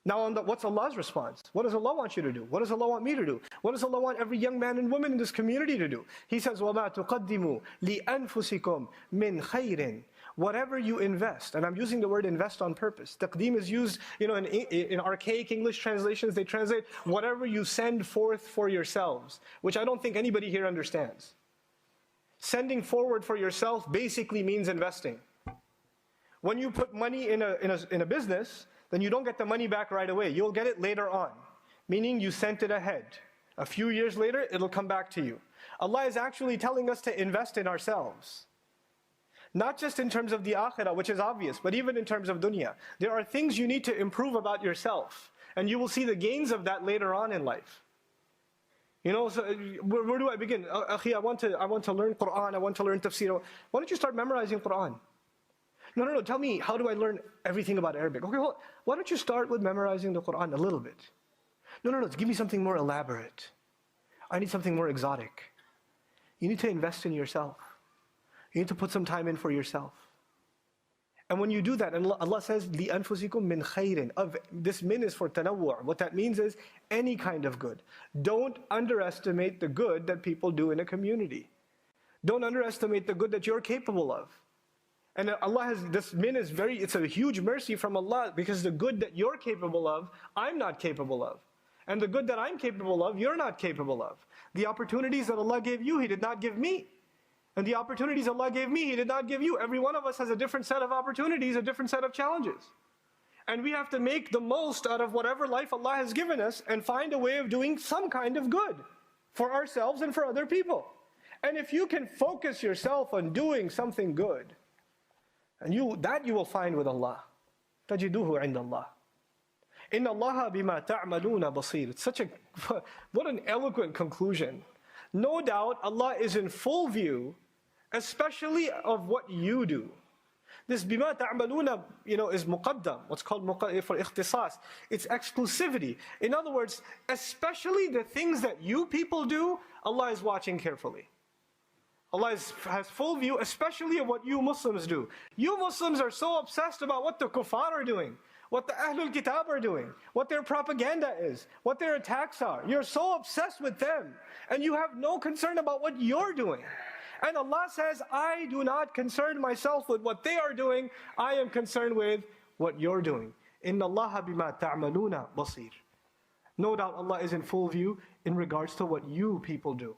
Now, what's Allah's response? What does Allah want you to do? What does Allah want me to do? What does Allah want every young man and woman in this community to do? He says, وَمَا تُقَدِّمُوا لِأَنفُسِكُمْ مِنْ خَيْرٍ. Whatever you invest, and I'm using the word invest on purpose. Taqdeem is used, in archaic English translations, they translate whatever you send forth for yourselves, which I don't think anybody here understands. Sending forward for yourself basically means investing. When you put money in a business, then you don't get the money back right away. You'll get it later on, meaning you sent it ahead. A few years later, it'll come back to you. Allah is actually telling us to invest in ourselves. Not just in terms of the akhirah, which is obvious, but even in terms of dunya. There are things you need to improve about yourself, and you will see the gains of that later on in life. So where do I begin? Akhi, I want to learn Quran, I want to learn tafsir. Why don't you start memorizing Quran? No, tell me, how do I learn everything about Arabic? Okay, well, why don't you start with memorizing the Quran a little bit? No, give me something more elaborate. I need something more exotic. You need to invest in yourself. You need to put some time in for yourself. And when you do that, and Allah says, لِأَنفُسِكُمْ مِنْ خَيْرٍ. This min is for tanawwu'. What that means is any kind of good. Don't underestimate the good that people do in a community. Don't underestimate the good that you're capable of. And Allah has, this min is it's a huge mercy from Allah, because the good that you're capable of, I'm not capable of. And the good that I'm capable of, you're not capable of. The opportunities that Allah gave you, He did not give me. And the opportunities Allah gave me, He did not give you. Every one of us has a different set of opportunities, a different set of challenges. And we have to make the most out of whatever life Allah has given us and find a way of doing some kind of good for ourselves and for other people. And if you can focus yourself on doing something good, and you will find with Allah. تَجِدُوهُ عِنْدَ اللَّهِ إِنَّ اللَّهَ بِمَا تَعْمَلُونَ بَصِيرٌ. It's what an eloquent conclusion. No doubt Allah is in full view, especially of what you do. This بِمَا تَعْمَلُونَ, is muqaddam, what's called for ikhtisas. It's exclusivity. In other words, especially the things that you people do, Allah is watching carefully. Allah has full view, especially of what you Muslims do. You Muslims are so obsessed about what the kuffar are doing, what the Ahlul Kitab are doing, what their propaganda is, what their attacks are. You're so obsessed with them, and you have no concern about what you're doing. And Allah says, I do not concern myself with what they are doing, I am concerned with what you're doing. إِنَّ اللَّهَ بِمَا تَعْمَلُونَ بَصِيرٌ. No doubt Allah is in full view in regards to what you people do.